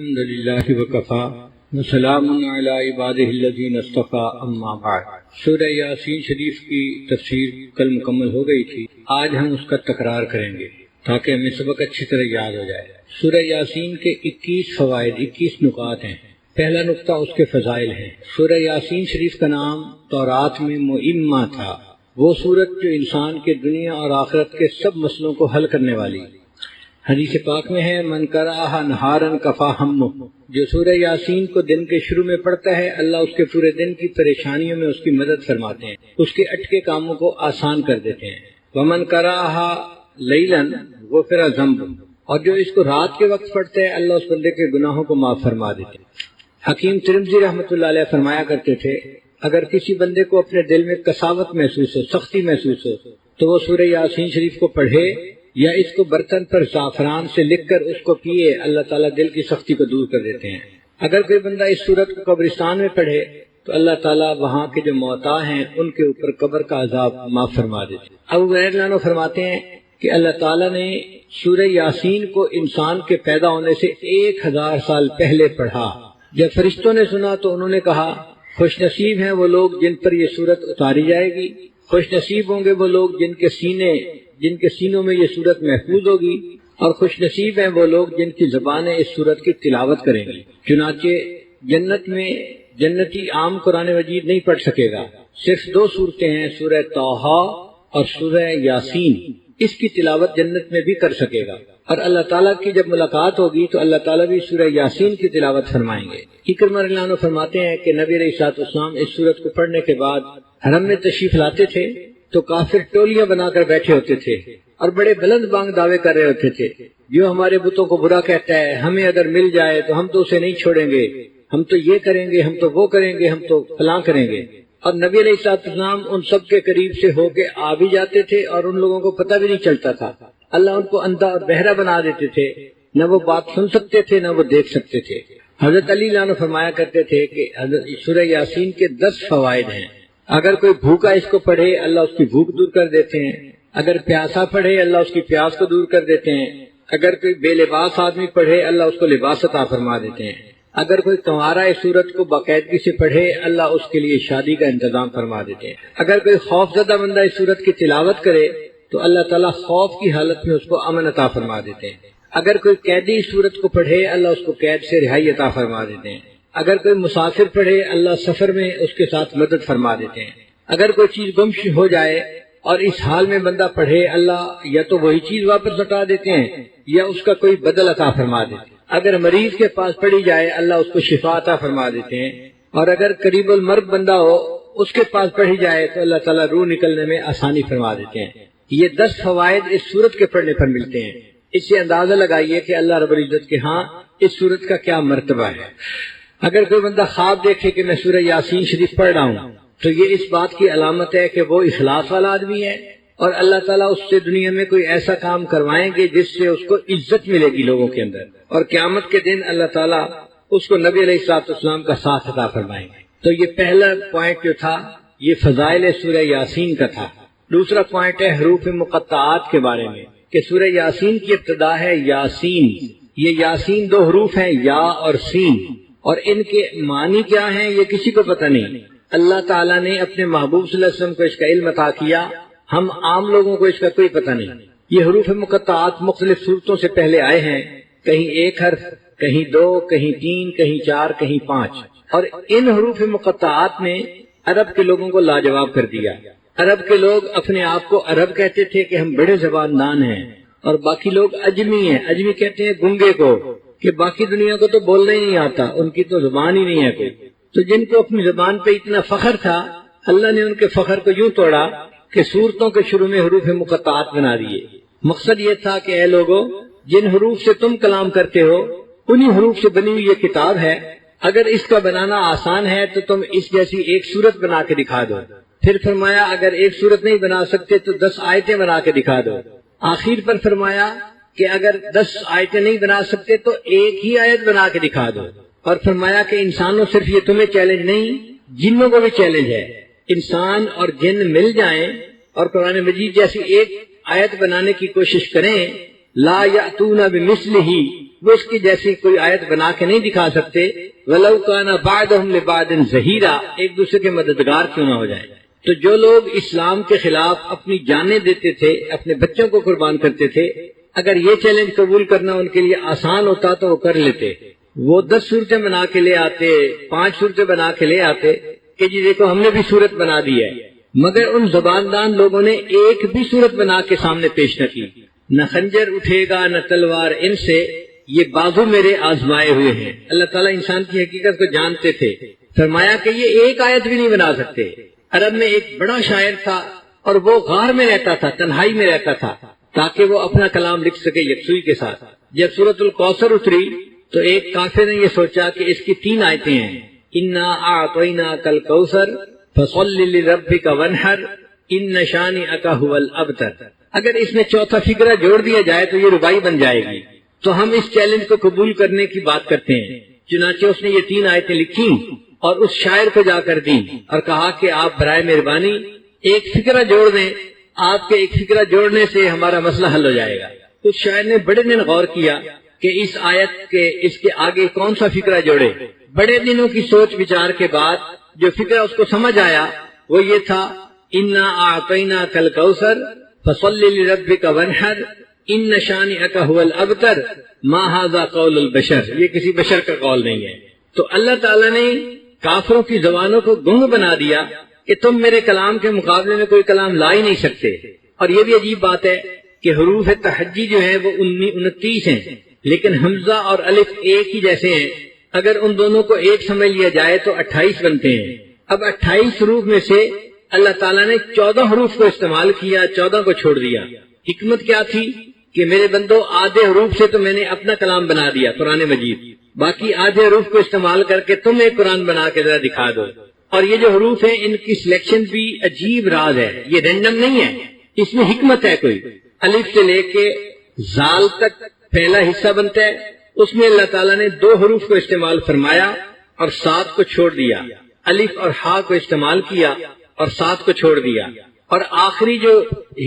الحمدللہ وکفا وسلام علی عبادہ الذین اصطفی اما بعد۔ سورہ یاسین شریف کی تفسیر کل مکمل ہو گئی تھی، آج ہم اس کا تکرار کریں گے تاکہ ہمیں سبق اچھی طرح یاد ہو جائے۔ سورہ یاسین کے 21 فوائد 21 نکات ہیں۔ پہلا نقطہ اس کے فضائل ہیں۔ سورہ یاسین شریف کا نام تورات میں مؤمہ تھا، وہ سورت جو انسان کے دنیا اور آخرت کے سب مسئلوں کو حل کرنے والی۔ حدیث پاک میں ہے من قرأها نہارا کفا ہمہ، جو سورہ یاسین کو دن کے شروع میں پڑھتا ہے اللہ اس کے پورے دن کی پریشانیوں میں اس کی مدد فرماتے ہیں، اس کے اٹکے کاموں کو آسان کر دیتے ہیں۔ ومن قرأها لیلا غفر ذنبہ، اور جو اس کو رات کے وقت پڑھتا ہے اللہ اس بندے کے گناہوں کو معاف فرما دیتے ہیں۔ حکیم ترمذی رحمۃ اللہ علیہ فرمایا کرتے تھے اگر کسی بندے کو اپنے دل میں کساوت محسوس ہو، سختی محسوس ہو، تو وہ سورہ یاسین شریف کو پڑھے یا اس کو برتن پر زعفران سے لکھ کر اس کو پیے، اللہ تعالیٰ دل کی سختی کو دور کر دیتے ہیں۔ اگر کوئی بندہ اس سورت کو قبرستان میں پڑھے تو اللہ تعالیٰ وہاں کے جو موتا ہیں ان کے اوپر قبر کا عذاب معاف فرما دیتے ہیں۔ ابو ہریرہ عنہ فرماتے ہیں کہ اللہ تعالیٰ نے سورہ یاسین کو انسان کے پیدا ہونے سے 1000 سال پہلے پڑھا۔ جب فرشتوں نے سنا تو انہوں نے کہا خوش نصیب ہیں وہ لوگ جن پر یہ سورت اتاری جائے گی، خوش نصیب ہوں گے وہ لوگ جن کے سینوں میں یہ صورت محفوظ ہوگی، اور خوش نصیب ہیں وہ لوگ جن کی زبانیں اس صورت کی تلاوت کریں گی۔ چنانچہ جنت میں جنتی عام قرآن مجید نہیں پڑھ سکے گا، صرف 2 صورتیں ہیں، سورہ طٰہٰ اور سورہ یاسین، اس کی تلاوت جنت میں بھی کر سکے گا، اور اللہ تعالیٰ کی جب ملاقات ہوگی تو اللہ تعالیٰ بھی سورہ یاسین کی تلاوت فرمائیں گے۔ اکرمہ رضی اللہ عنہ فرماتے ہیں کہ نبی علیہ الصلوۃ والسلام اس سورت کو پڑھنے کے بعد حرم میں تشریف لاتے تھے تو کافر ٹولیاں بنا کر بیٹھے ہوتے تھے اور بڑے بلند بانگ دعوے کر رہے ہوتے تھے، جو ہمارے بتوں کو برا کہتا ہے ہمیں اگر مل جائے تو ہم تو اسے نہیں چھوڑیں گے، ہم تو یہ کریں گے، ہم تو وہ کریں گے، ہم تو فلاں کریں گے۔ اور نبی علیہ الصلوۃ والسلام ان سب کے قریب سے ہو کے آ بھی جاتے تھے اور ان لوگوں کو پتہ بھی نہیں چلتا تھا، اللہ ان کو اندھا اور بہرا بنا دیتے تھے، نہ وہ بات سن سکتے تھے نہ وہ دیکھ سکتے تھے۔ حضرت علی عنہ فرمایا کرتے تھے کہ سورہ یاسین کے 10 فوائد ہیں۔ اگر کوئی بھوکا اس کو پڑھے اللہ اس کی بھوک دور کر دیتے ہیں، اگر پیاسا پڑھے اللہ اس کی پیاس کو دور کر دیتے ہیں، اگر کوئی بے لباس آدمی پڑھے اللہ اس کو لباس عطا فرما دیتے ہیں، اگر کوئی کنوارا اس سورت کو باقاعدگی سے پڑھے اللہ اس کے لیے شادی کا انتظام فرما دیتے ہیں، اگر کوئی خوف زدہ بندہ اس سورت کی تلاوت کرے تو اللہ تعالیٰ خوف کی حالت میں اس کو امن عطا فرما دیتے ہیں، اگر کوئی قیدی اس سورت کو پڑھے اللہ اس کو قید سے رہائی عطا فرما دیتے ہیں، اگر کوئی مسافر پڑھے اللہ سفر میں اس کے ساتھ مدد فرما دیتے ہیں، اگر کوئی چیز گم ہو جائے اور اس حال میں بندہ پڑھے اللہ یا تو وہی چیز واپس لوٹا دیتے ہیں یا اس کا کوئی بدل عطا فرما دیتے ہیں، اگر مریض کے پاس پڑھی جائے اللہ اس کو شفا عطا فرما دیتے ہیں، اور اگر قریب المرگ بندہ ہو اس کے پاس پڑھی جائے تو اللہ تعالیٰ روح نکلنے میں آسانی فرما دیتے ہیں۔ یہ 10 فوائد اس سورت کے پڑھنے پر ملتے ہیں۔ اس سے اندازہ لگائیے کہ اللہ رب العزت کے ہاں اس سورت کا کیا مرتبہ ہے۔ اگر کوئی بندہ خواب دیکھے کہ میں سورہ یاسین شریف پڑھ رہا ہوں تو یہ اس بات کی علامت ہے کہ وہ اخلاص والا آدمی ہے، اور اللہ تعالیٰ اس سے دنیا میں کوئی ایسا کام کروائیں گے جس سے اس کو عزت ملے گی لوگوں کے اندر، اور قیامت کے دن اللہ تعالیٰ اس کو نبی علیہ الصلوۃ والسلام کا ساتھ عطا فرمائیں گے۔ تو یہ پہلا پوائنٹ جو تھا یہ فضائل سورہ یاسین کا تھا۔ دوسرا پوائنٹ ہے حروف مقطعات کے بارے میں کہ سورہ یاسین کی ابتدا ہے یاسین۔ یہ یاسین 2 حروف ہیں یا اور سین، اور ان کے معنی کیا ہیں یہ کسی کو پتہ نہیں۔ اللہ تعالیٰ نے اپنے محبوب صلی اللہ علیہ وسلم کو اس کا علم عطا کیا، ہم عام لوگوں کو اس کا کوئی پتہ نہیں۔ یہ حروف مقطعات مختلف صورتوں سے پہلے آئے ہیں، کہیں 1 حرف، کہیں 2، کہیں 3، کہیں 4، کہیں 5، اور ان حروف مقطعات نے عرب کے لوگوں کو لاجواب کر دیا۔ عرب کے لوگ اپنے آپ کو عرب کہتے تھے کہ ہم بڑے زبان دان ہیں، اور باقی لوگ اجمی ہیں۔ اجمی کہتے ہیں گنگے کو کہ باقی دنیا کو تو بولنا ہی نہیں آتا، ان کی تو زبان ہی نہیں ہے کوئی۔ تو جن کو اپنی زبان پہ اتنا فخر تھا اللہ نے ان کے فخر کو یوں توڑا کہ صورتوں کے شروع میں حروف مقطعات بنا دیے۔ مقصد یہ تھا کہ اے لوگو جن حروف سے تم کلام کرتے ہو انہی حروف سے بنی ہوئی یہ کتاب ہے، اگر اس کا بنانا آسان ہے تو تم اس جیسی ایک سورت بنا کے دکھا دو۔ پھر فرمایا اگر ایک سورت نہیں بنا سکتے تو 10 آیتیں بنا کے دکھا دو۔ آخر پر فرمایا کہ اگر 10 آیتیں نہیں بنا سکتے تو ایک ہی آیت بنا کے دکھا دو، اور فرمایا کہ انسانوں صرف یہ تمہیں چیلنج نہیں جنوں کو بھی چیلنج ہے، انسان اور جن مل جائیں اور قرآن مجید جیسی ایک آیت بنانے کی کوشش کریں لا یأتون بمثلہ، وہ اس کی جیسی کوئی آیت بنا کے نہیں دکھا سکتے، ولو کان بعضهم لبعض ظہیرا، ایک دوسرے کے مددگار کیوں نہ ہو جائیں۔ تو جو لوگ اسلام کے خلاف اپنی جانیں دیتے تھے، اپنے بچوں کو قربان کرتے تھے، اگر یہ چیلنج قبول کرنا ان کے لیے آسان ہوتا تو وہ کر لیتے۔ وہ 10 صورتیں بنا کے لے آتے، 5 صورتیں بنا کے لے آتے کہ جی دیکھو ہم نے بھی صورت بنا دی ہے، مگر ان زباندان لوگوں نے ایک بھی صورت بنا کے سامنے پیش نہ کی۔ نہ خنجر اٹھے گا نہ تلوار ان سے، یہ بازو میرے آزمائے ہوئے ہیں۔ اللہ تعالیٰ انسان کی حقیقت کو جانتے تھے، فرمایا کہ یہ ایک آیت بھی نہیں بنا سکتے۔ عرب میں ایک بڑا شاعر تھا اور وہ غار میں رہتا تھا، تنہائی میں رہتا تھا، تاکہ وہ اپنا کلام لکھ سکے یکسوئی کے ساتھ۔ جب سورۃ الکوثر اتری تو ایک کافر نے یہ سوچا کہ اس کی 3 آیتیں ہیں، انا اعطیناک الکوثر فصل لربک وانحر ان شانئک هو الابتر۔ اگر اس میں چوتھا فقرہ جوڑ دیا جائے تو یہ ربائی بن جائے گی۔ تو ہم اس چیلنج کو قبول کرنے کی بات کرتے ہیں۔ چنانچہ اس نے یہ 3 آیتیں لکھی اور اس شاعر کو جا کر دیں اور کہا کہ آپ برائے مہربانی ایک فقرہ جوڑ دیں، آپ کے ایک فقرہ جوڑنے سے ہمارا مسئلہ حل ہو جائے گا۔ اس شاعر نے بڑے دن غور کیا کہ اس آیت کے اس کے آگے کون سا فقرہ جوڑے۔ بڑے دنوں کی سوچ وچار کے بعد جو فقرہ اس کو سمجھ آیا وہ یہ تھا، انا اعطیناک الکوثر فصل لربک وانحر ان شانئک هو الابتر ما ھذا قول البشر، یہ کسی بشر کا قول نہیں ہے۔ تو اللہ تعالیٰ نے کافروں کی زبانوں کو گنگ بنا دیا کہ تم میرے کلام کے مقابلے میں کوئی کلام لا ہی نہیں سکتے۔ اور یہ بھی عجیب بات ہے کہ حروف تہجی جو ہیں وہ 29 ہیں، لیکن حمزہ اور الف ایک ہی جیسے ہیں۔ اگر ان دونوں کو ایک سمجھ لیا جائے تو 28 بنتے ہیں۔ اب 28 حروف میں سے اللہ تعالیٰ نے 14 حروف کو استعمال کیا، 14 کو چھوڑ دیا۔ حکمت کیا تھی کہ میرے بندو آدھے حروف سے تو میں نے اپنا کلام بنا دیا قرآن مجید، باقی آدھے حروف کو استعمال کر کے تم ایک قرآن بنا کے ذرا دکھا دو۔ اور یہ جو حروف ہیں ان کی سلیکشن بھی عجیب راز ہے، یہ رینڈم نہیں ہے، اس میں حکمت ہے کوئی۔ الف سے لے کے زال تک پہلا حصہ بنتا ہے، اس میں اللہ تعالیٰ نے 2 حروف کو استعمال فرمایا اور 7 کو چھوڑ دیا۔ الف اور ہا کو استعمال کیا اور 7 کو چھوڑ دیا۔ اور آخری جو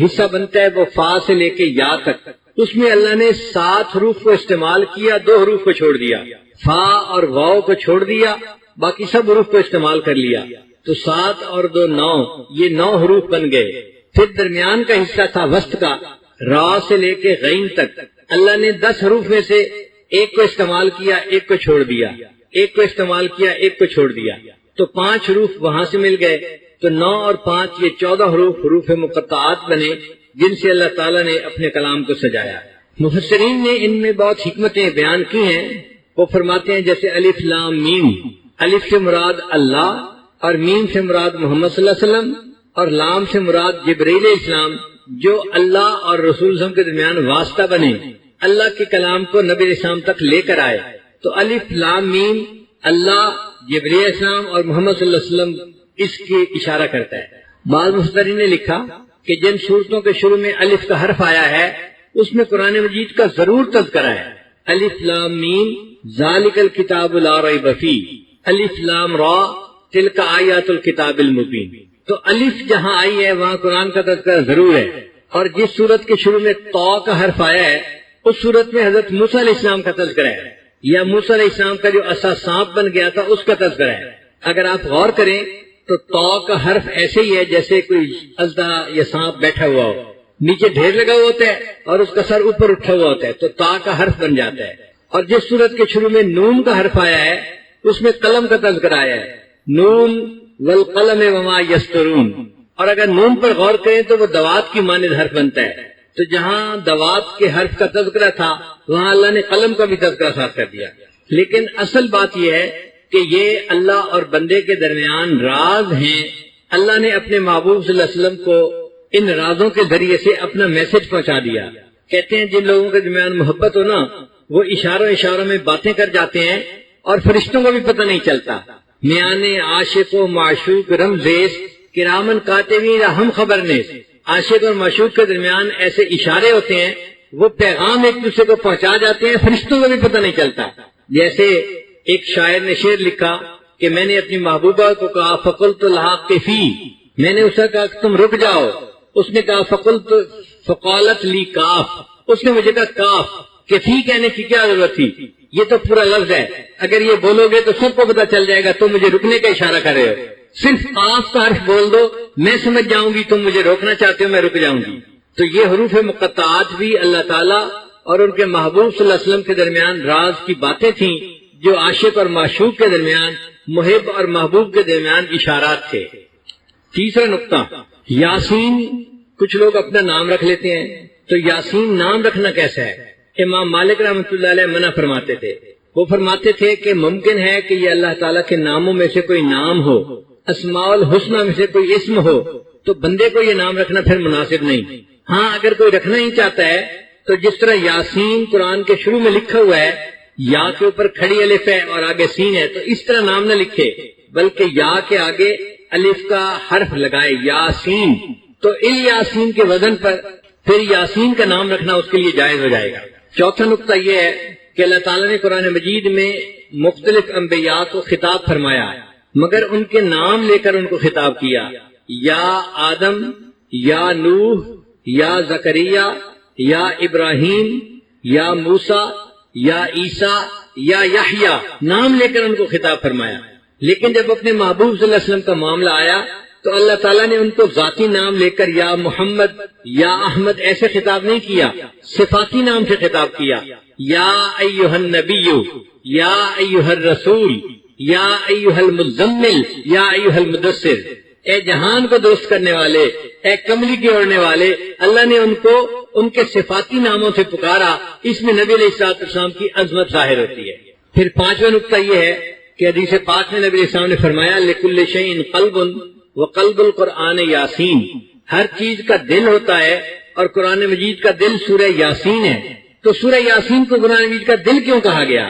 حصہ بنتا ہے وہ فا سے لے کے یا تک، اس میں اللہ نے 7 حروف کو استعمال کیا، 2 حروف کو چھوڑ دیا۔ فا اور واو کو چھوڑ دیا، باقی سب حروف کو استعمال کر لیا۔ تو 7 اور 2 9، یہ 9 حروف بن گئے۔ پھر درمیان کا حصہ تھا وسط کا، را سے لے کے غین تک، اللہ نے 10 حروف میں سے ایک کو استعمال کیا، ایک کو چھوڑ دیا، ایک کو استعمال کیا، ایک کو چھوڑ دیا، تو 5 حروف وہاں سے مل گئے۔ تو 9 اور 5 یہ 14 حروف مقطعات بنے جن سے اللہ تعالیٰ نے اپنے کلام کو سجایا۔ مفسرین نے ان میں بہت حکمتیں بیان کی ہیں۔ وہ فرماتے ہیں جیسے الف لام میم، الف سے مراد اللہ اور میم سے مراد محمد صلی اللہ علیہ وسلم اور لام سے مراد جبرائیل علیہ السلام، جو اللہ اور رسول صلی اللہ علیہ وسلم کے درمیان واسطہ بنے، اللہ کے کلام کو نبی علیہ السلام تک لے کر آئے۔ تو الف لام میم اللہ، جبرائیل علیہ السلام اور محمد صلی اللہ علیہ وسلم اس کی اشارہ کرتا ہے۔ بعض مفسرین نے لکھا کہ جن صورتوں کے شروع میں الف کا حرف آیا ہے اس میں قرآن مجید کا ضرور تذکرہ ہے۔ الف لام میم ذالک الکتاب لا ریب فیہ، الف لام را تلک آیات الکتاب المبین۔ تو الف جہاں آئی ہے وہاں قرآن کا تذکرہ ضرور ہے۔ اور جس صورت کے شروع میں طا کا حرف آیا ہے اس صورت میں حضرت موسیٰ علیہ السلام کا تذکرہ ہے، یا موسیٰ علیہ السلام کا جو عصا سانپ بن گیا تھا اس کا تذکرہ ہے۔ اگر آپ غور کریں تو طا کا حرف ایسے ہی ہے جیسے کوئی اژدہا یا سانپ بیٹھا ہوا ہو، نیچے ڈھیر لگا ہوا ہوتا ہے اور اس کا سر اوپر اٹھا ہوا ہوتا ہے، تو طا کا حرف بن جاتا ہے۔ اور جس صورت کے شروع میں نون کا حرف آیا ہے اس میں قلم کا تذکرہ آیا ہے، نون والقلم وما یسطرون۔ اور اگر نون پر غور کریں تو وہ دوات کی مانند حرف بنتا ہے، تو جہاں دوات کے حرف کا تذکرہ تھا وہاں اللہ نے قلم کا بھی تذکرہ ساتھ کر دیا۔ لیکن اصل بات یہ ہے کہ یہ اللہ اور بندے کے درمیان راز ہیں۔ اللہ نے اپنے محبوب صلی اللہ علیہ وسلم کو ان رازوں کے ذریعے سے اپنا میسج پہنچا دیا۔ کہتے ہیں جن لوگوں کے درمیان محبت ہو نا وہ اشاروں میں باتیں کر جاتے ہیں اور فرشتوں کو بھی پتہ نہیں چلتا۔ میانے عاشق و معشوق رمزیز کرامن کاتبین ہم خبرنیز، عاشق اور معشوق کے درمیان ایسے اشارے ہوتے ہیں، وہ پیغام ایک دوسرے کو پہنچا جاتے ہیں، فرشتوں کو بھی پتہ نہیں چلتا۔ جیسے ایک شاعر نے شعر لکھا کہ میں نے اپنی محبوبہ کو کہا فقلت لہا قفی، میں نے اسے کہا کہ تم رک جاؤ، اس نے کہا فقالت لی کاف، اس نے مجھے کہا کاف، کہ تھی کہنے کی کیا ضرورت تھی، یہ تو پورا لفظ ہے، اگر یہ بولو گے تو سب کو پتا چل جائے گا تم مجھے رکنے کا اشارہ کر رہے ہو، صرف قاف کا حرف بول دو میں سمجھ جاؤں گی تم مجھے روکنا چاہتے ہو، میں رک جاؤں گی۔ تو یہ حروف مقطعات بھی اللہ تعالیٰ اور ان کے محبوب صلی اللہ علیہ وسلم کے درمیان راز کی باتیں تھیں، جو عاشق اور معشوق کے درمیان، محب اور محبوب کے درمیان اشارات تھے۔ تیسرا نقطہ، یاسین، کچھ لوگ اپنا نام رکھ لیتے ہیں، تو یاسین نام رکھنا کیسا ہے؟ امام مالک رحمۃ اللہ علیہ منع فرماتے تھے، وہ فرماتے تھے کہ ممکن ہے کہ یہ اللہ تعالیٰ کے ناموں میں سے کوئی نام ہو، اسماء الحسنہ میں سے کوئی اسم ہو، تو بندے کو یہ نام رکھنا پھر مناسب نہیں۔ ہاں اگر کوئی رکھنا ہی چاہتا ہے تو جس طرح یاسین قرآن کے شروع میں لکھا ہوا ہے، یا کے اوپر کھڑی الف ہے اور آگے سین ہے، تو اس طرح نام نہ لکھے، بلکہ یا کے آگے الف کا حرف لگائے، یاسین، تو الیاسین کے وزن پر پھر یاسین کا نام رکھنا اس کے لیے جائز ہو جائے گا۔ چوتھا نقطہ یہ ہے کہ اللہ تعالیٰ نے قرآن مجید میں مختلف انبیاء کو خطاب فرمایا، مگر ان کے نام لے کر ان کو خطاب کیا، یا آدم، یا نوح، یا زکریا، یا ابراہیم، یا موسیٰ، یا عیسیٰ، یا یحییٰ، نام لے کر ان کو خطاب فرمایا۔ لیکن جب اپنے محبوب صلی اللہ علیہ وسلم کا معاملہ آیا تو اللہ تعالیٰ نے ان کو ذاتی نام لے کر یا محمد، یا احمد ایسے خطاب نہیں کیا، صفاتی نام سے خطاب کیا، یا ایھا النبی، یا ایھا الرسول، یا ایھا المزمل، یا ایھا المدثر، اے جہان کو درست کرنے والے، اے کملی کے اوڑھنے والے، اللہ نے ان کو ان کے صفاتی ناموں سے پکارا، اس میں نبی علیہ الصلوۃ والسلام کی عظمت ظاہر ہوتی ہے۔ پھر پانچواں نقطہ یہ ہے کہ حدیث پاک میں نبی علیہ السلام نے فرمایا، لکل شیء قلب وقلب القرآن یاسین، ہر چیز کا دل ہوتا ہے اور قرآن مجید کا دل سورہ یاسین ہے۔ تو سورہ یاسین کو قرآن مجید کا دل کیوں کہا گیا؟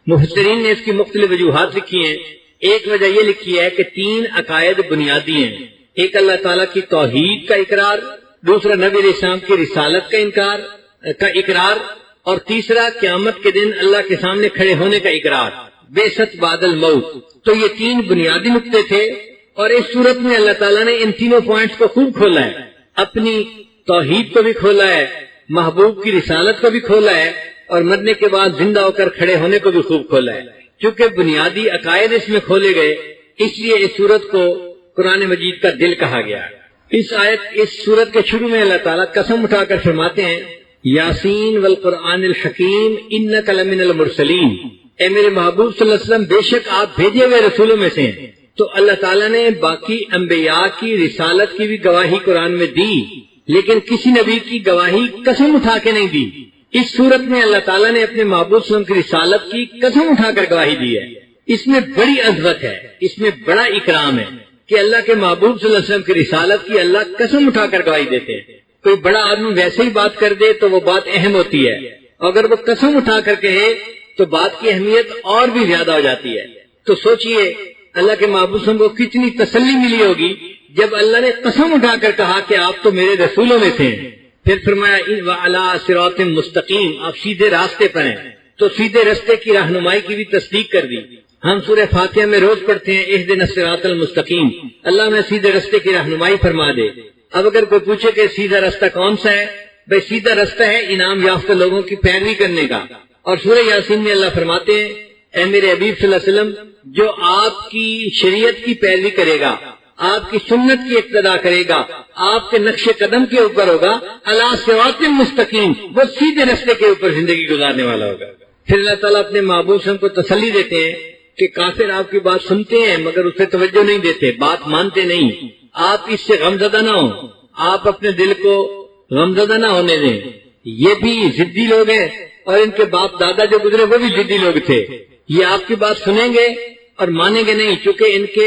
مفسرین نے اس کی مختلف وجوہات لکھی ہیں۔ ایک وجہ یہ لکھی ہے کہ 3 عقائد بنیادی ہیں، ایک اللہ تعالیٰ کی توحید کا اقرار، دوسرا نبی علیہ السلام کی رسالت کا اقرار، اور تیسرا قیامت کے دن اللہ کے سامنے کھڑے ہونے کا اقرار، بعثت بعد الموت۔ تو یہ 3 بنیادی نقطے تھے، اور اس صورت میں اللہ تعالیٰ نے ان تینوں پوائنٹس کو خوب کھولا ہے، اپنی توحید کو بھی کھولا ہے، محبوب کی رسالت کو بھی کھولا ہے، اور مرنے کے بعد زندہ ہو کر کھڑے ہونے کو بھی خوب کھولا ہے۔ چونکہ بنیادی عقائد اس میں کھولے گئے، اس لیے اس صورت کو قرآن مجید کا دل کہا گیا۔ اس صورت کے شروع میں اللہ تعالیٰ قسم اٹھا کر فرماتے ہیں، یاسین والقرآن الحکیم انک لمن المرسلین، اے میرے محبوب صلی اللہ علیہ وسلم، بے شک آپ بھیجے ہوئے رسولوں میں سے ہیں۔ تو اللہ تعالیٰ نے باقی انبیاء کی رسالت کی بھی گواہی قرآن میں دی، لیکن کسی نبی کی گواہی قسم اٹھا کے نہیں دی۔ اس صورت میں اللہ تعالیٰ نے اپنے محبوب صلی اللہ علیہ وسلم کی رسالت کی قسم اٹھا کر گواہی دی ہے۔ اس میں بڑی عظمت ہے، اس میں بڑا اکرام ہے کہ اللہ کے محبوب صلی اللہ علیہ وسلم کی رسالت کی اللہ قسم اٹھا کر گواہی دیتے ہیں۔ کوئی بڑا آدمی ویسے ہی بات کر دے تو وہ بات اہم ہوتی ہے، اگر وہ قسم اٹھا کر کہے تو بات کی اہمیت اور بھی زیادہ ہو جاتی ہے۔ تو سوچئے اللہ کے محبوب صلی اللہ علیہ وسلم کو کتنی تسلی ملی ہوگی جب اللہ نے قسم اٹھا کر کہا کہ آپ تو میرے رسولوں میں تھے۔ پھر فرمایا وَعَلَىٰ صِرَاطٍ مُسْتَقِيمٍ، آپ سیدھے راستے پر ہیں، تو سیدھے راستے کی رہنمائی کی بھی تصدیق کر دی۔ ہم سورہ فاتحہ میں روز پڑھتے ہیں اهدنا الصراط المستقیم، اللہ میں سیدھے راستے کی رہنمائی فرما دے۔ اب اگر کوئی پوچھے کہ سیدھا راستہ کون سا ہے، بھئی سیدھا راستہ ہے انعام یافتہ لوگوں کی پیروی کرنے کا۔ اور سورہ یاسین میں اللہ فرماتے ہیں، اے میرے حبیب صلی اللہ علیہ وسلم، جو آپ کی شریعت کی پیروی کرے گا، آپ کی سنت کی اقتداء کرے گا، آپ کے نقش قدم کے اوپر ہوگا، علی صراط مستقیم، وہ سیدھے راستے کے اوپر زندگی گزارنے والا ہوگا۔ پھر اللہ تعالیٰ اپنے محبوب سے ہم کو تسلی دیتے ہیں کہ کافر آپ کی بات سنتے ہیں مگر اس سے توجہ نہیں دیتے، بات مانتے نہیں، آپ اس سے غمزدہ نہ ہوں، آپ اپنے دل کو غمزدہ نہ ہونے دیں۔ یہ بھی ضدی لوگ ہیں، اور ان کے باپ دادا جو گزرے وہ بھی ضدی لوگ تھے۔ یہ آپ کی بات سنیں گے اور مانیں گے نہیں، چونکہ ان کے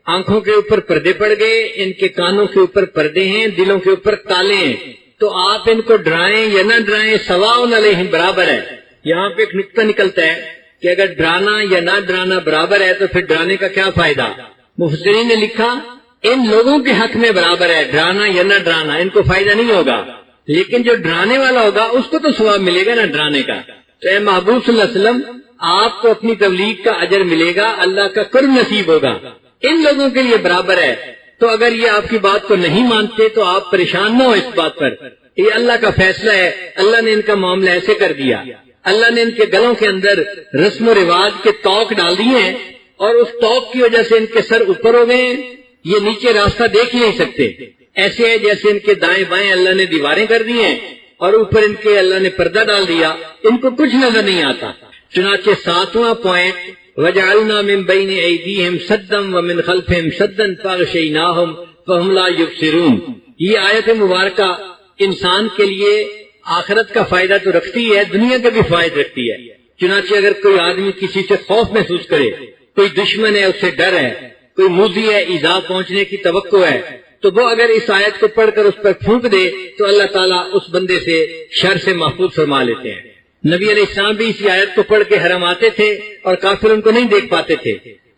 آنکھوں کے اوپر پردے پڑ گئے، ان کے کانوں کے اوپر پردے ہیں، دلوں کے اوپر تالے ہیں، تو آپ ان کو ڈرائیں یا نہ ڈرائیں سواء علیہم، برابر ہے۔ یہاں پہ ایک نقطہ نکلتا ہے کہ اگر ڈرانا یا نہ ڈرانا برابر ہے تو پھر ڈرانے کا کیا فائدہ؟ مفسرین نے لکھا ان لوگوں کے حق میں برابر ہے، ڈرانا یا نہ ڈرانا ان کو فائدہ نہیں ہوگا، لیکن جو ڈرانے والا ہوگا اس کو تو ثواب ملے گا نا ڈرانے کا۔ تو اے محبوب صلی اللہ علیہ وسلم، آپ کو اپنی تبلیغ کا اجر ملے گا، اللہ کا قرب نصیب ہوگا، ان لوگوں کے لیے برابر ہے۔ تو اگر یہ آپ کی بات کو نہیں مانتے تو آپ پریشان نہ ہو اس بات پر یہ اللہ کا فیصلہ ہے، اللہ نے ان کا معاملہ ایسے کر دیا، اللہ نے ان کے گلوں کے اندر رسم و رواج کے توق ڈال دیے ہیں اور اس توق کی وجہ سے ان کے سر اوپر ہو گئے ہیں، یہ نیچے راستہ دیکھ ہی نہیں سکتے، ایسے ہے جیسے ان کے دائیں بائیں اللہ نے دیواریں کر دی ہیں اور اوپر ان کے اللہ نے پردہ ڈال دیا، ان کو کچھ نظر نہیں آتا۔ چنانچہ 7واں پوائنٹ وَجَعَلْنَا مِن بَيْنِ أَيْدِيهِمْ سَدًّا وَمِنْ خَلْفِهِمْ سَدًّا فَأَغْشَيْنَاهُمْ فَهُمْ لَا يُبْصِرُونَ۔ یہ آیت مبارکہ انسان کے لیے آخرت کا فائدہ تو رکھتی ہے، دنیا کا بھی فائدہ رکھتی ہے۔ چنانچہ اگر کوئی آدمی کسی سے خوف محسوس کرے، کوئی دشمن ہے اس سے ڈر ہے، کوئی موذی ہے ایذا پہنچنے کی توقع ہے، تو وہ اگر اس آیت کو پڑھ کر اس پر پھونک دے تو اللہ تعالیٰ اس بندے سے شر سے محفوظ فرما لیتے ہیں۔ نبی علیہ السلام بھی اسی آیت کو پڑھ کے حرم آتے تھے اور کافر ان کو نہیں دیکھ پاتے تھے۔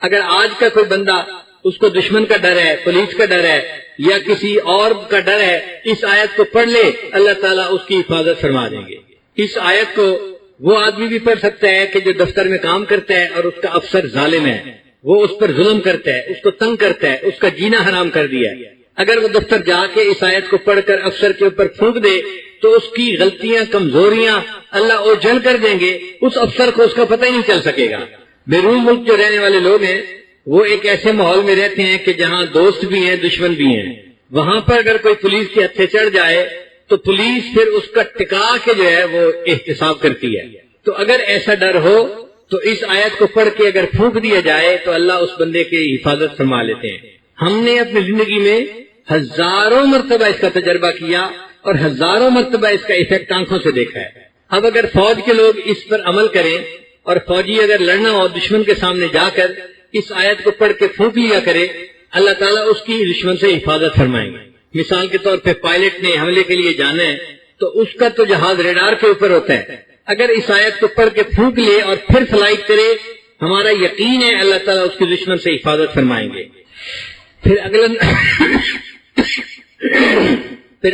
اگر آج کا کوئی بندہ اس کو دشمن کا ڈر ہے، پولیس کا ڈر ہے یا کسی اور کا ڈر ہے، اس آیت کو پڑھ لے، اللہ تعالیٰ اس کی حفاظت فرما دیں گے۔ اس آیت کو وہ آدمی بھی پڑھ سکتا ہے کہ جو دفتر میں کام کرتا ہے اور اس کا افسر ظالم ہے، وہ اس پر ظلم کرتا ہے، اس کو تنگ کرتا ہے، اس کا جینا حرام کر دیا ہے۔ اگر وہ دفتر جا کے اس آیت کو پڑھ کر افسر کے اوپر پھونک دے تو اس کی غلطیاں کمزوریاں اللہ اوجھل کر دیں گے، اس افسر کو اس کا پتہ ہی نہیں چل سکے گا۔ بیرون ملک جو رہنے والے لوگ ہیں وہ ایک ایسے ماحول میں رہتے ہیں کہ جہاں دوست بھی ہیں دشمن بھی ہیں، وہاں پر اگر کوئی پولیس کے ہتھے چڑھ جائے تو پولیس پھر اس کا ٹکا کے جو ہے وہ احتساب کرتی ہے۔ تو اگر ایسا ڈر ہو تو اس آیت کو پڑھ کے اگر پھونک دیا جائے تو اللہ اس بندے کی حفاظت فرما لیتے ہیں۔ ہم نے اپنی زندگی میں ہزاروں مرتبہ اس کا تجربہ کیا اور ہزاروں مرتبہ اس کا ایفیکٹ آنکھوں سے دیکھا ہے۔ اب اگر فوج کے لوگ اس پر عمل کریں اور فوجی اگر لڑنا ہو دشمن کے سامنے جا کر اس آیت کو پڑھ کے پھونک لیا کرے، اللہ تعالیٰ اس کی دشمن سے حفاظت فرمائیں گے۔ مثال کے طور پہ پائلٹ نے حملے کے لیے جانا ہے تو اس کا تو جہاز ریڈار کے اوپر ہوتا ہے، اگر اس آیت کو پڑھ کے پھونک لے اور پھر فلائٹ کرے، ہمارا یقین ہے اللہ تعالیٰ اس کی دشمن سے حفاظت فرمائیں گے۔ پھر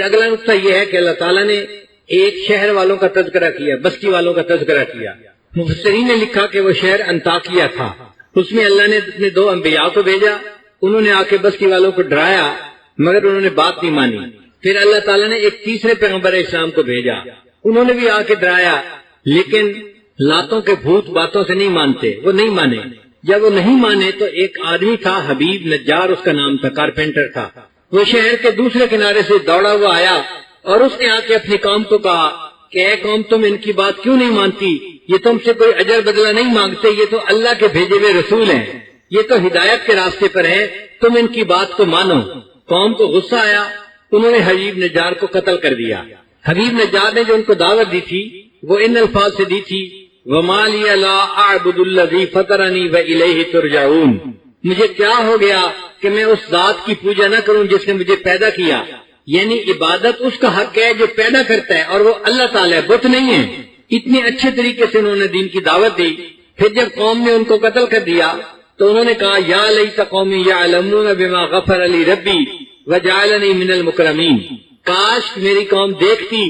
اگلا نقطہ یہ ہے کہ اللہ تعالیٰ نے ایک شہر والوں کا تذکرہ کیا، بستی والوں کا تذکرہ کیا۔ مفسرین نے لکھا کہ وہ شہر انطاکیہ تھا، اس میں اللہ نے اپنے 2 انبیاء کو بھیجا، انہوں نے آ کے بستی والوں کو ڈرایا مگر انہوں نے بات نہیں مانی۔ پھر اللہ تعالیٰ نے ایک تیسرے پیغمبر اسلام کو بھیجا، انہوں نے بھی آ کے ڈرایا، لیکن لاتوں کے بھوت باتوں سے نہیں مانتے، وہ نہیں مانے۔ جب وہ نہیں مانے تو ایک آدمی تھا حبیب نجار اس کا نام تھا، کارپینٹر تھا، وہ شہر کے دوسرے کنارے سے دوڑا ہوا آیا اور اس نے آ کے اپنی قوم کو کہا کہ اے قوم تم ان کی بات کیوں نہیں مانتی، یہ تم سے کوئی اجر بدلہ نہیں مانگتے، یہ تو اللہ کے بھیجے ہوئے رسول ہیں، یہ تو ہدایت کے راستے پر ہیں، تم ان کی بات کو مانو۔ قوم کو غصہ آیا، انہوں نے حبیب نجار کو قتل کر دیا۔ حبیب نجار نے جو ان کو دعوت دی تھی وہ ان الفاظ سے دی تھی وَمَا لِيَ لَا أَعْبُدُ الَّذِي فَطَرَنِي وَإِلَيْهِ تُرْجَعُونَ، مجھے کیا ہو گیا کہ میں اس ذات کی پوجا نہ کروں جس نے مجھے پیدا کیا، یعنی عبادت اس کا حق ہے جو پیدا کرتا ہے اور وہ اللہ تعالیٰ ہے، بت نہیں ہے۔ اتنے اچھے طریقے سے انہوں نے دین کی دعوت دی۔ پھر جب قوم نے ان کو قتل کر دیا تو انہوں نے کہا یا لیت قومی یعلمون بما غفر لی ربی وجعلنی من المکرمین، کاش میری قوم دیکھتی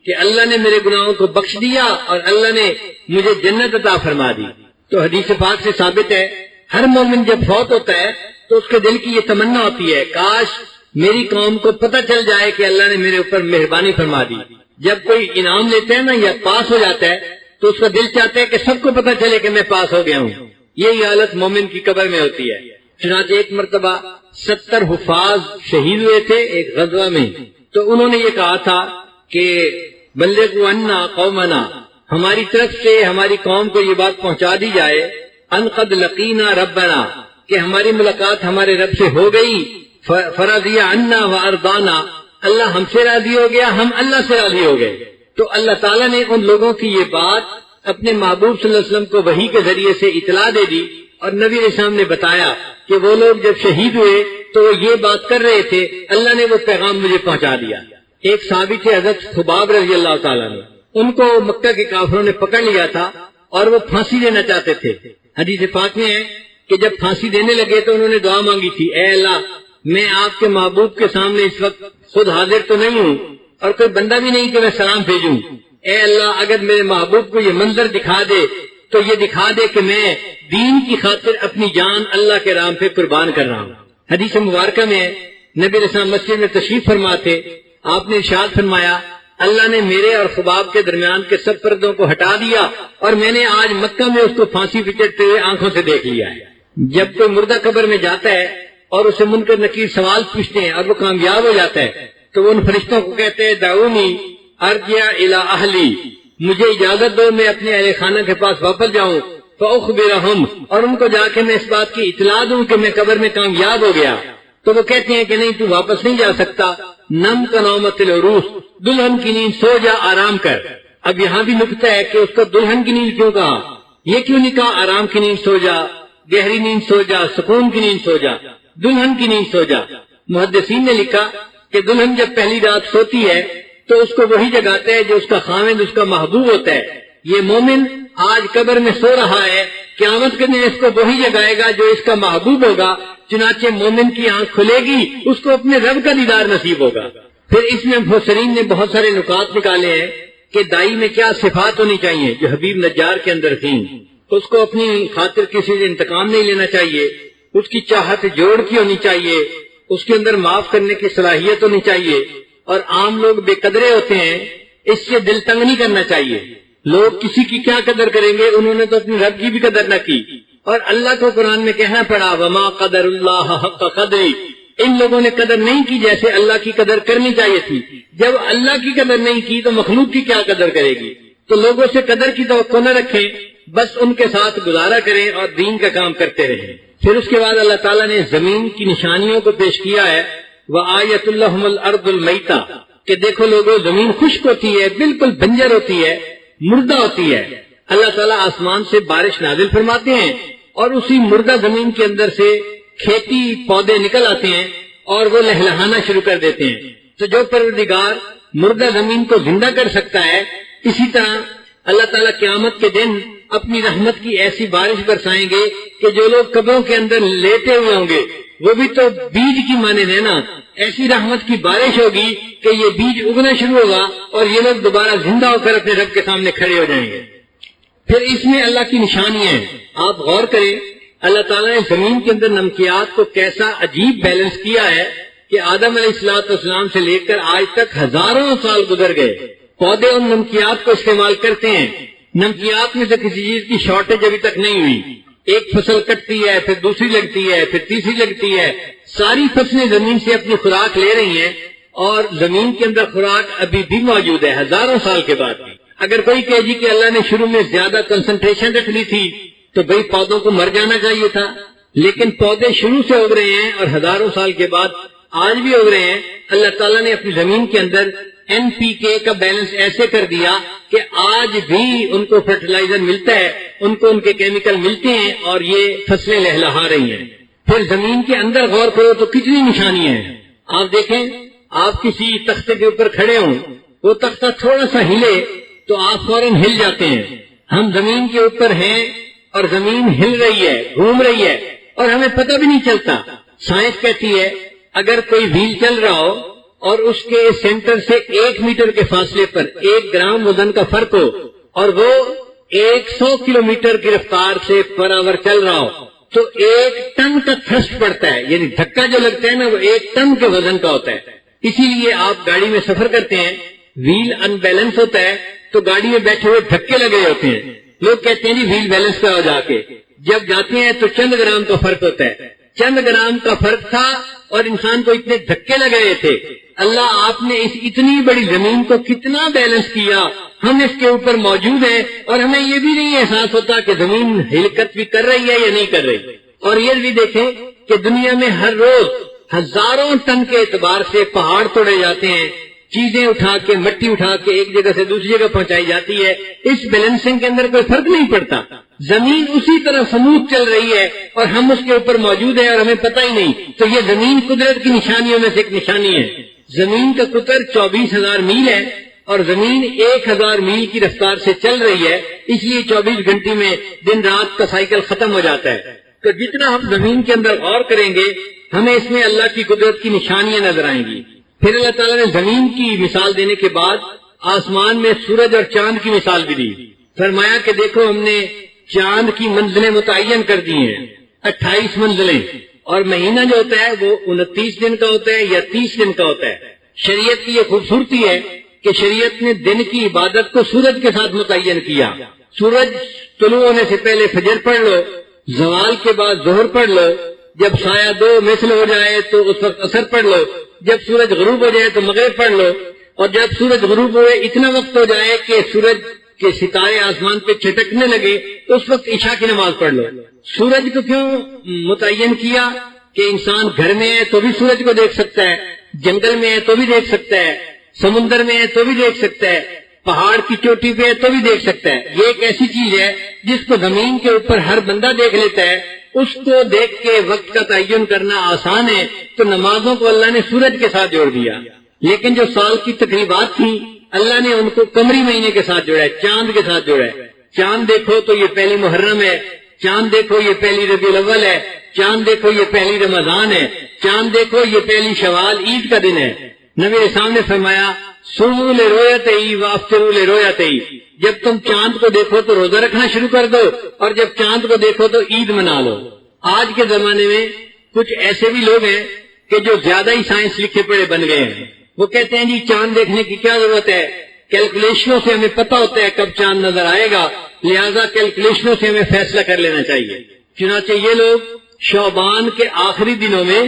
کہ اللہ نے میرے گناہوں کو بخش دیا اور اللہ نے مجھے جنت عطا فرما دی۔ تو حدیث پاک سے ثابت ہے ہر مومن جب فوت ہوتا ہے تو اس کے دل کی یہ تمنا ہوتی ہے کاش میری قوم کو پتہ چل جائے کہ اللہ نے میرے اوپر مہربانی فرما دی۔ جب کوئی انعام لیتا ہے نا یا پاس ہو جاتا ہے تو اس کا دل چاہتا ہے کہ سب کو پتہ چلے کہ میں پاس ہو گیا ہوں۔ یہی حالت مومن کی قبر میں ہوتی ہے۔ چنانچہ ایک مرتبہ 70 حفاظ شہید ہوئے تھے ایک غزوہ میں، تو انہوں نے یہ کہا تھا کہ بلغوا عنا قومنا، ہماری طرف سے ہماری قوم کو یہ بات پہنچا دی جائے ان قد لقینا ربنا، کہ ہماری ملاقات ہمارے رب سے ہو گئی، فرضی عنا وارضانا، اللہ ہم سے راضی ہو گیا، ہم اللہ سے راضی ہو گئے۔ تو اللہ تعالیٰ نے ان لوگوں کی یہ بات اپنے محبوب صلی اللہ علیہ وسلم کو وحی کے ذریعے سے اطلاع دے دی، اور نبی علیہ السلام نے بتایا کہ وہ لوگ جب شہید ہوئے تو وہ یہ بات کر رہے تھے، اللہ نے وہ پیغام مجھے پہنچا دیا۔ ایک صحابی تھے حضرت خباب رضی اللہ تعالیٰ نے، ان کو مکہ کے کافروں نے پکڑ لیا تھا اور وہ پھانسی دینا چاہتے تھے۔ حدیث پاک میں ہے کہ جب پھانسی دینے لگے تو انہوں نے دعا مانگی تھی، اے اللہ میں آپ کے محبوب کے سامنے اس وقت خود حاضر تو نہیں ہوں اور کوئی بندہ بھی نہیں کہ میں سلام بھیجوں، اے اللہ اگر میرے محبوب کو یہ منظر دکھا دے تو یہ دکھا دے کہ میں دین کی خاطر اپنی جان اللہ کے رام پہ قربان کر رہا ہوں۔ حدیث مبارکہ میں نبی علیہ السلام مسجد میں تشریف فرما تھے، آپ نے ارشاد فرمایا اللہ نے میرے اور خباب کے درمیان کے سب پردوں کو ہٹا دیا اور میں نے آج مکہ میں اس کو پھانسی پہ چڑھتے ہوئے آنکھوں سے دیکھ لیا ہے۔ جب کوئی مردہ قبر میں جاتا ہے اور اسے منکر نکیر سوال پوچھتے ہیں اور وہ کامیاب ہو جاتا ہے تو وہ ان فرشتوں کو کہتے ہیں دعونی ارجع الی اہلی، مجھے اجازت دو میں اپنے اہل خانہ کے پاس واپس جاؤں، فاخبرہم، اور ان کو جا کے میں اس بات کی اطلاع دوں کہ میں قبر میں کامیاب ہو گیا۔ تو وہ کہتے ہیں کہ نہیں، تو واپس نہیں جا سکتا، نم کا نومت العروس، دلہن کی نیند سو جا، آرام کر۔ اب یہاں بھی نکتہ ہے کہ اس کو دلہن کی نیند کیوں کہا، یہ کیوں نہیں کہا آرام کی نیند سو جا، گہری نیند سو جا، سکون کی نیند سو جا، دلہن کی نیند سو جا۔ محدثین نے لکھا کہ دلہن جب پہلی رات سوتی ہے تو اس کو وہی جگاتا ہے جو اس کا خاوند، اس کا محبوب ہوتا ہے۔ یہ مومن آج قبر میں سو رہا ہے، قیامت کے دن اس کو وہی جگائے گا جو اس کا محبوب ہوگا، چنانچہ مومن کی آنکھ کھلے گی، اس کو اپنے رب کا دیدار نصیب ہوگا۔ پھر اس میں مفسرین نے بہت سارے نکات نکالے ہیں کہ دائی میں کیا صفات ہونی چاہیے جو حبیب نجار کے اندر تھیں۔ اس کو اپنی خاطر کسی سے انتقام نہیں لینا چاہیے، اس کی چاہت جوڑ کی ہونی چاہیے، اس کے اندر معاف کرنے کی صلاحیت ہونی چاہیے، اور عام لوگ بے قدرے ہوتے ہیں، اس سے دل تنگ نہیں کرنا چاہیے۔ لوگ کسی کی کیا قدر کریں گے، انہوں نے تو اپنی رب کی بھی قدر نہ کی، اور اللہ کو قرآن میں کہنا پڑا وما قدر اللہ حق قدری، ان لوگوں نے قدر نہیں کی جیسے اللہ کی قدر کرنی چاہیے تھی۔ جب اللہ کی قدر نہیں کی تو مخلوق کی کیا قدر کرے گی؟ تو لوگوں سے قدر کی توقع نہ رکھیں، بس ان کے ساتھ گزارا کریں اور دین کا کام کرتے رہیں۔ پھر اس کے بعد اللہ تعالیٰ نے زمین کی نشانیوں کو پیش کیا ہے، وآیۃ لہم الارض المیتہ، کہ دیکھو لوگوں زمین خشک ہوتی ہے، بالکل بنجر ہوتی ہے، مردہ ہوتی ہے۔ اللہ تعالیٰ آسمان سے بارش نازل فرماتے ہیں اور اسی مردہ زمین کے اندر سے کھیتی پودے نکل آتے ہیں اور وہ لہلہانا شروع کر دیتے ہیں۔ تو جو پروردگار مردہ زمین کو زندہ کر سکتا ہے، اسی طرح اللہ تعالیٰ قیامت کے دن اپنی رحمت کی ایسی بارش برسائیں گے کہ جو لوگ قبروں کے اندر لیٹے ہوئے ہوں گے وہ بھی تو بیج کی مانند ہے نا، ایسی رحمت کی بارش ہوگی کہ یہ بیج اگنا شروع ہوگا اور یہ لوگ دوبارہ زندہ ہو کر اپنے رب کے سامنے کھڑے ہو جائیں گے۔ پھر اس میں اللہ کی نشانیاں ہیں، آپ غور کریں، اللہ تعالیٰ نے زمین کے اندر نمکیات کو کیسا عجیب بیلنس کیا ہے کہ آدم علیہ السلام سے لے کر آج تک ہزاروں سال گزر گئے، پودے ان نمکیات کو استعمال کرتے ہیں۔ نمکیات میں سے کسی چیز کی شارٹیج ابھی تک نہیں ہوئی، ایک فصل کٹتی ہے، پھر دوسری لگتی ہے، پھر تیسری لگتی ہے، ساری فصلیں زمین سے اپنی خوراک لے رہی ہیں، اور زمین کے اندر خوراک ابھی بھی موجود ہے ہزاروں سال کے بعد بھی۔ اگر کوئی کہے جی کہ اللہ نے شروع میں زیادہ کنسنٹریشن رکھ لی تھی تو بھئی پودوں کو مر جانا چاہیے تھا، لیکن پودے شروع سے اگ رہے ہیں اور ہزاروں سال کے بعد آج بھی اگ رہے ہیں۔ اللہ تعالیٰ نے اپنی زمین کے اندر NPK کا بیلنس ایسے کر دیا کہ آج بھی ان کو فرٹیلائزر ملتا ہے، ان کو ان کے کیمیکل ملتے ہیں اور یہ فصلیں لہلہا رہی ہیں۔ پھر زمین کے اندر غور کرو تو کتنی نشانیاں ہیں۔ آپ دیکھیں، آپ کسی تختے کے اوپر کھڑے ہوں، وہ تختہ تھوڑا سا ہلے تو آپ فوراً ہل جاتے ہیں۔ ہم زمین کے اوپر ہیں اور زمین ہل رہی ہے، گھوم رہی ہے، اور ہمیں پتہ بھی نہیں چلتا۔ سائنس کہتی ہے اگر کوئی وہیل چل رہا ہو اور اس کے سینٹر سے 1 میٹر کے فاصلے پر 1 گرام وزن کا فرق ہو اور وہ 100 کلومیٹر کی رفتار سے پر آور چل رہا ہو تو 1 ٹن کا تھرسٹ پڑتا ہے، یعنی دھکا جو لگتا ہے نا وہ 1 ٹن کے وزن کا ہوتا ہے۔ اسی لیے آپ گاڑی میں سفر کرتے ہیں، وہیل ان بیلنس ہوتا ہے تو گاڑی میں بیٹھے ہوئے دھکے لگے ہوتے ہیں، لوگ کہتے ہیں جی وہیل بیلنس پہ ہو، جا کے جب جاتے ہیں تو چند گرام کا فرق ہوتا ہے، چند گرام کا فرق تھا اور انسان کو اتنے دھکے لگ رہے تھے۔ اللہ آپ نے اس اتنی بڑی زمین کو کتنا بیلنس کیا، ہم اس کے اوپر موجود ہیں اور ہمیں یہ بھی نہیں احساس ہوتا کہ زمین حرکت بھی کر رہی ہے یا نہیں کر رہی۔ اور یہ بھی دیکھیں کہ دنیا میں ہر روز ہزاروں ٹن کے اعتبار سے پہاڑ توڑے جاتے ہیں، چیزیں اٹھا کے، مٹی اٹھا کے ایک جگہ سے دوسری جگہ پہنچائی جاتی ہے، اس بیلنسنگ کے اندر کوئی فرق نہیں پڑتا۔ زمین اسی طرح سموتھ چل رہی ہے اور ہم اس کے اوپر موجود ہیں اور ہمیں پتہ ہی نہیں۔ تو یہ زمین قدرت کی نشانیوں میں سے ایک نشانی ہے۔ زمین کا قطر 24,000 میل ہے اور زمین 1,000 میل کی رفتار سے چل رہی ہے، اس لیے 24 گھنٹے میں دن رات کا سائیکل ختم ہو جاتا ہے۔ تو جتنا ہم زمین کے اندر غور کریں گے ہمیں اس میں اللہ کی قدرت کی نشانیاں نظر آئیں گی۔ پھر اللہ تعالیٰ نے زمین کی مثال دینے کے بعد آسمان میں سورج اور چاند کی مثال بھی دی۔ فرمایا کہ دیکھو ہم نے چاند کی منزلیں متعین کر دی ہیں، 28 منزلیں، اور مہینہ جو ہوتا ہے وہ 29 دن کا ہوتا ہے یا 30 دن کا ہوتا ہے۔ شریعت کی یہ خوبصورتی ہے کہ شریعت نے دن کی عبادت کو سورج کے ساتھ متعین کیا. سورج طلوع ہونے سے پہلے فجر پڑھ لو، زوال کے بعد ظہر پڑھ لو، جب سایہ دو مثل ہو جائے تو اس وقت عصر پڑھ لو، جب سورج غروب ہو جائے تو مغرب پڑھ لو، اور جب سورج غروب ہوئے اتنا وقت ہو جائے کہ سورج کے ستارے آسمان پہ چھٹکنے لگے تو اس وقت عشاء کی نماز پڑھ لو. سورج کو کیوں متعین کیا؟ کہ انسان گھر میں ہے تو بھی سورج کو دیکھ سکتا ہے، جنگل میں ہے تو بھی دیکھ سکتا ہے، سمندر میں ہے تو بھی دیکھ سکتا ہے، پہاڑ کی چوٹی پہ ہے تو بھی دیکھ سکتا ہے. یہ ایک ایسی چیز ہے جس کو زمین کے اوپر ہر بندہ دیکھ لیتا ہے، اس کو دیکھ کے وقت کا تعین کرنا آسان ہے. تو نمازوں کو اللہ نے سورج کے ساتھ جوڑ دیا. لیکن جو سال کی تقریبات تھیں اللہ نے ان کو قمری مہینے کے ساتھ جوڑا ہے، چاند کے ساتھ جوڑا ہے. چاند دیکھو تو یہ پہلی محرم ہے، چاند دیکھو یہ پہلی ربیع الاول ہے، چاند دیکھو یہ پہلی رمضان ہے، چاند دیکھو یہ پہلی شوال عید کا دن ہے. نبی اسلام نے فرمایا صوموا لرؤیتہ وافطروا لرؤیتہ، جب تم چاند کو دیکھو تو روزہ رکھنا شروع کر دو اور جب چاند کو دیکھو تو عید منا لو. آج کے زمانے میں کچھ ایسے بھی لوگ ہیں کہ جو زیادہ ہی سائنس لکھے پڑھے بن گئے ہیں. وہ کہتے ہیں جی چاند دیکھنے کی کیا ضرورت ہے، کیلکولیشنوں سے ہمیں پتہ ہوتا ہے کب چاند نظر آئے گا، لہذا کیلکولیشنوں سے ہمیں فیصلہ کر لینا چاہیے. چنانچہ یہ لوگ شعبان کے آخری دنوں میں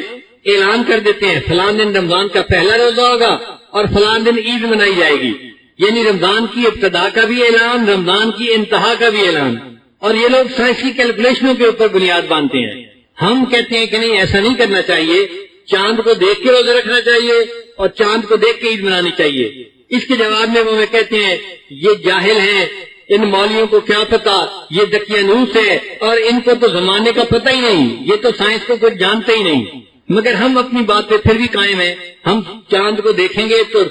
اعلان کر دیتے ہیں فلاں دن رمضان کا پہلا روزہ ہوگا اور فلاں دن عید منائی جائے گی، یعنی رمضان کی ابتدا کا بھی اعلان، رمضان کی انتہا کا بھی اعلان. اور یہ لوگ سائنسی کیلکولیشنوں کے اوپر بنیاد باندھتے ہیں. ہم کہتے ہیں کہ نہیں، ایسا نہیں کرنا چاہیے، چاند کو دیکھ کے روزہ رکھنا چاہیے اور چاند کو دیکھ کے عید منانی چاہیے. اس کے جواب میں وہ کہتے ہیں یہ جاہل ہیں، ان مولویوں کو کیا پتا، یہ دقیانوس ہے اور ان کو تو زمانے کا پتہ ہی نہیں، یہ تو سائنس کو کچھ جانتے ہی نہیں. مگر ہم اپنی بات پہ پھر بھی قائم ہیں. ہم چاند کو دیکھیں گے تو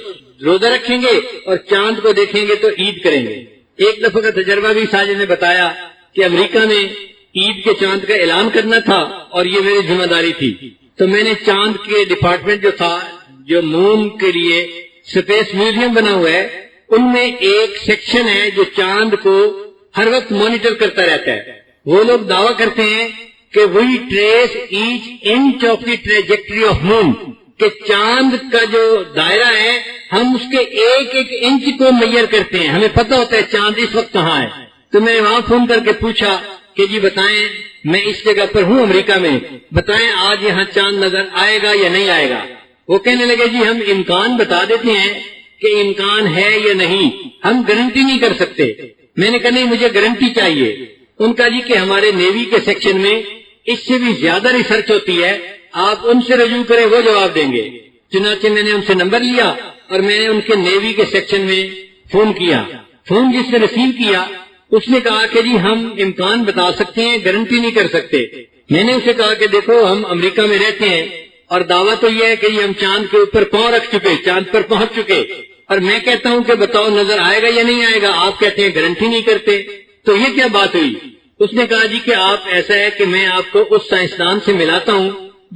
روزہ رکھیں گے اور چاند کو دیکھیں گے تو عید کریں گے. ایک دفعہ کا تجربہ بھی ساجد نے بتایا کہ امریکہ میں عید کے چاند کا اعلان کرنا تھا اور یہ میری ذمہ داری تھی. تو میں نے چاند کے ڈپارٹمنٹ جو تھا، جو مون کے لیے اسپیس میوزیم بنا ہوا ہے، ان میں ایک سیکشن ہے جو چاند کو ہر وقت مانیٹر کرتا رہتا ہے. وہ لوگ دعویٰ کرتے ہیں کہ we trace each inch of the trajectory of moon, کہ چاند کا جو دائرہ ہے ہم اس کے ایک ایک انچ کو میئر کرتے ہیں، ہمیں پتہ ہوتا ہے چاند اس وقت کہاں ہے. تو میں نے وہاں فون کر کے پوچھا کہ جی بتائیں، میں اس جگہ پر ہوں امریکہ میں، بتائیں آج یہاں چاند نظر آئے گا یا نہیں آئے گا. وہ کہنے لگے جی ہم امکان بتا دیتے ہیں کہ امکان ہے یا نہیں، ہم گارنٹی نہیں کر سکتے. میں نے کہا نہیں، مجھے گارنٹی چاہیے. ان کا جی کہ ہمارے نیوی کے سیکشن میں اس سے بھی زیادہ ریسرچ ہوتی ہے، آپ ان سے رجوع کریں، وہ جواب دیں گے. چنانچہ میں نے ان سے نمبر لیا اور میں نے ان کے نیوی کے سیکشن میں فون کیا. فون جس نے ریسیو کیا اس نے کہا کہ جی ہم امکان بتا سکتے ہیں، گارنٹی نہیں کر سکتے. میں نے اسے کہا کہ دیکھو ہم امریکہ میں رہتے ہیں اور دعویٰ تو یہ ہے کہ ہم چاند کے اوپر پاؤں رکھ چکے، چاند پر پہنچ چکے، اور میں کہتا ہوں کہ بتاؤ نظر آئے گا یا نہیں آئے گا، آپ کہتے ہیں گارنٹی نہیں کرتے. تو یہ کیا بات ہوئی؟ اس نے کہا جی کہ آپ ایسا ہے کہ میں آپ کو اس سائنسدان سے ملاتا ہوں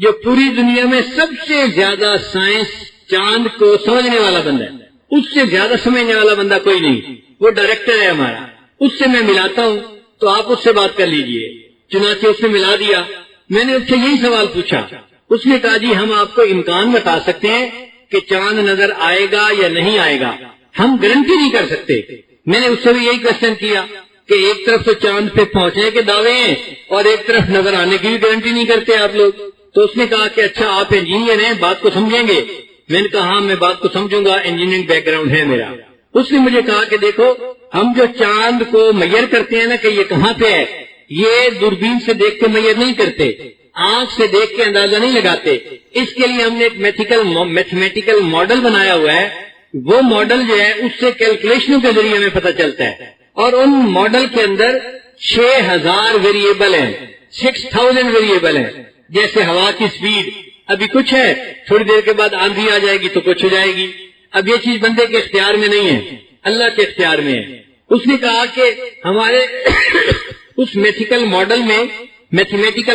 جو پوری دنیا میں سب سے زیادہ سائنس چاند کو سمجھنے والا بندہ ہے، اس سے زیادہ سمجھنے والا بندہ کوئی نہیں، وہ ڈائریکٹر ہے ہمارا، اس سے میں ملاتا ہوں تو آپ اس سے بات کر لیجئے. چنانچہ اس سے ملا دیا. میں نے اس سے یہی سوال پوچھا. اس نے کہا جی ہم آپ کو امکان بتا سکتے ہیں کہ چاند نظر آئے گا یا نہیں آئے گا، ہم گارنٹی نہیں کر سکتے. میں نے اس سے بھی یہی کوشچن کیا کہ ایک طرف تو چاند پہ پہنچنے کے دعوے ہیں اور ایک طرف نظر آنے کی بھی گارنٹی نہیں کرتے آپ لوگ. تو اس نے کہا کہ اچھا آپ انجینئر ہیں، بات کو سمجھیں گے. میں نے کہا ہاں میں بات کو سمجھوں گا، انجینئرنگ بیک گراؤنڈ ہے میرا. اس نے مجھے کہا کہ دیکھو ہم جو چاند کو میئر کرتے ہیں نا کہ یہ کہاں پہ ہے، یہ دوربین سے دیکھ کے میئر نہیں کرتے، آنکھ سے دیکھ کے اندازہ نہیں لگاتے. اس کے لیے ہم نے ایک میتھمیٹیکل ماڈل بنایا ہوا ہے. وہ ماڈل جو ہے اس سے کیلکولیشنوں کے ذریعے ہمیں پتہ چلتا ہے، اور ان ماڈل کے اندر 6000 ویریبل ہیں، 6000 ویریبل ہیں. جیسے ہوا کی سپیڈ ابھی کچھ ہے، تھوڑی دیر کے بعد آندھی آ جائے گی تو کچھ ہو جائے گی. اب یہ چیز بندے کے اختیار میں نہیں ہے، اللہ کے اختیار میں ہے. اس نے کہا کہ ہمارے اس میتھمیٹیکل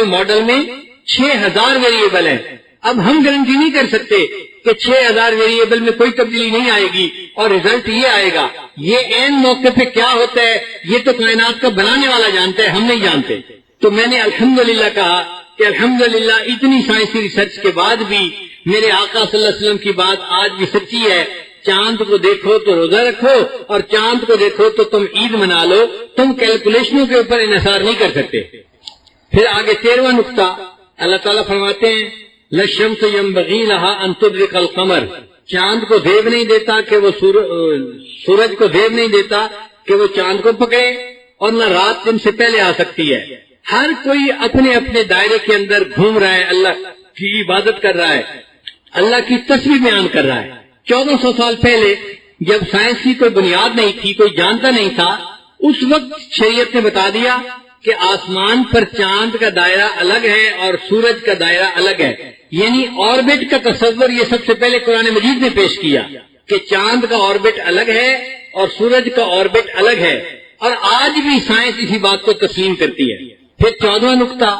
ماڈل میں 6000 ویریبل ہیں. اب ہم گارنٹی نہیں کر سکتے کہ 6000 ویریبل میں کوئی تبدیلی نہیں آئے گی اور ریزلٹ یہ آئے گا. یہ عین موقع پہ کیا ہوتا ہے یہ تو کائنات کا بنانے والا جانتا ہے، ہم نہیں جانتے. تو میں نے الحمدللہ کہا کہ الحمدللہ اتنی سائنسی ریسرچ کے بعد بھی میرے آقا صلی اللہ علیہ وسلم کی بات آج بھی سچی ہے چاند کو دیکھو تو روزہ رکھو اور چاند کو دیکھو تو تم عید منا لو، تم کیلکولیشنوں کے اوپر انحصار نہیں کر سکتے۔ پھر آگے 13واں نقطہ اللہ تعالیٰ فرماتے ہیں لَلشَّمْسِ يَنبَغِي لَهَا أَن تُدْرِكَ الْقَمَرَ، چاند کو زیب نہیں دیتا کہ وہ سورج کو زیب نہیں دیتا کہ وہ چاند کو پکڑے، اور نہ رات دن سے پہلے آ سکتی ہے۔ ہر کوئی اپنے اپنے دائرے کے اندر گھوم رہا ہے، اللہ کی عبادت کر رہا ہے، اللہ کی تصویر بیان کر رہا ہے۔ 1400 سال پہلے جب سائنس کی کوئی بنیاد نہیں تھی، کوئی جانتا نہیں تھا، اس وقت شریعت نے بتا دیا کہ آسمان پر چاند کا دائرہ الگ ہے اور سورج کا دائرہ الگ ہے، یعنی آربٹ کا تصور یہ سب سے پہلے قرآن مجید نے پیش کیا کہ چاند کا آربٹ الگ ہے اور سورج کا آربٹ الگ ہے، اور آج بھی سائنس اسی بات کو تسلیم کرتی ہے۔ پھر 14واں نقطہ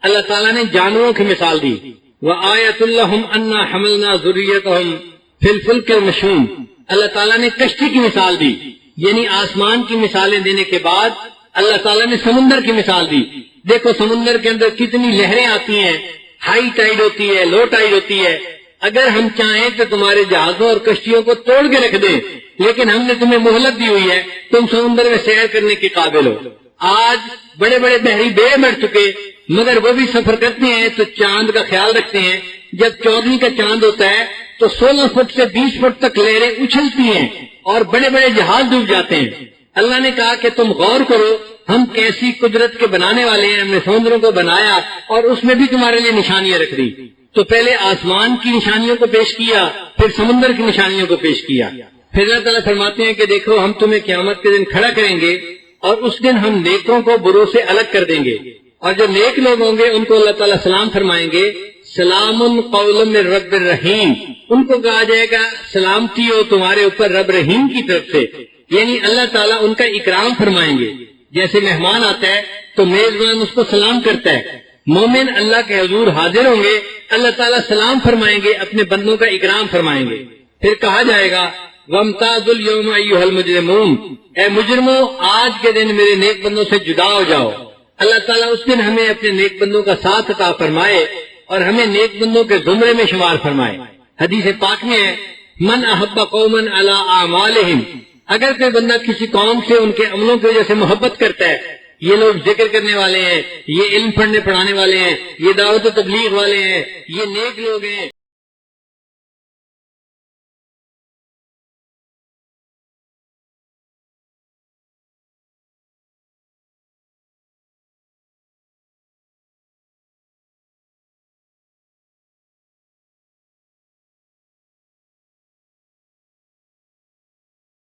اللہ تعالیٰ نے جانوروں کی مثال دی، وَآیَةٌ لَّهُمْ أَنَّا حَمَلْنَا ذُرِّيَّتَهُمْ فِي الْفُلْكِ الْمَشْحُونِ، اللہ تعالیٰ نے کشتی کی مثال دی، یعنی آسمان کی مثالیں دینے کے بعد اللہ تعالیٰ نے سمندر کی مثال دی۔ دیکھو سمندر کے اندر کتنی لہریں آتی ہیں، ہائی ٹائیڈ ہوتی ہے، لو ٹائیڈ ہوتی ہے، اگر ہم چاہیں تو تمہارے جہازوں اور کشتیوں کو توڑ کے رکھ دیں، لیکن ہم نے تمہیں مہلت دی ہوئی ہے، تم سمندر میں سیر کرنے کے قابل ہو۔ آج بڑے بڑے بحری بے مر چکے، مگر وہ بھی سفر کرتے ہیں تو چاند کا خیال رکھتے ہیں۔ جب 14ویں کا چاند ہوتا ہے تو 16 فٹ سے 20 فٹ تک لہریں اچھلتی ہیں اور بڑے بڑے جہاز ڈوب جاتے ہیں۔ اللہ نے کہا کہ تم غور کرو، ہم کیسی قدرت کے بنانے والے ہیں، ہم نے سمندروں کو بنایا اور اس میں بھی تمہارے لیے نشانیاں رکھ دی۔ تو پہلے آسمان کی نشانیوں کو پیش کیا، پھر سمندر کی نشانیوں کو پیش کیا۔ پھر اللہ تعالیٰ فرماتے ہیں کہ دیکھو ہم تمہیں قیامت کے دن کھڑا کریں گے اور اس دن ہم نیکوں کو بروں سے الگ کر دیں گے، اور جو نیک لوگ ہوں گے ان کو اللہ تعالیٰ سلام فرمائیں گے، سلام قول من رب الرحیم، ان کو کہا جائے گا سلامتی ہو تمہارے اوپر رب رحیم کی طرف سے، یعنی اللہ تعالیٰ ان کا اکرام فرمائیں گے۔ جیسے مہمان آتا ہے تو میزبان اس کو سلام کرتا ہے، مومن اللہ کے حضور حاضر ہوں گے، اللہ تعالیٰ سلام فرمائیں گے، اپنے بندوں کا اکرام فرمائیں گے۔ پھر کہا جائے گا وَامْتَازُوا الْيَوْمَ أَيُّهَا الْمُجْرِمُونَ، اے مجرموں آج کے دن میرے نیک بندوں سے جدا ہو جاؤ۔ اللہ تعالیٰ اس دن ہمیں اپنے نیک بندوں کا ساتھ عطا فرمائے اور ہمیں نیک بندوں کے زمرے میں شمار فرمائے۔ حدیث پاک میں ہے من احب قوما علی اعمالہم، اگر کوئی بندہ کسی قوم سے ان کے عملوں کی وجہ سے محبت کرتا ہے، یہ لوگ ذکر کرنے والے ہیں، یہ علم پڑھنے پڑھانے والے ہیں، یہ دعوت و تبلیغ والے ہیں، یہ نیک لوگ ہیں،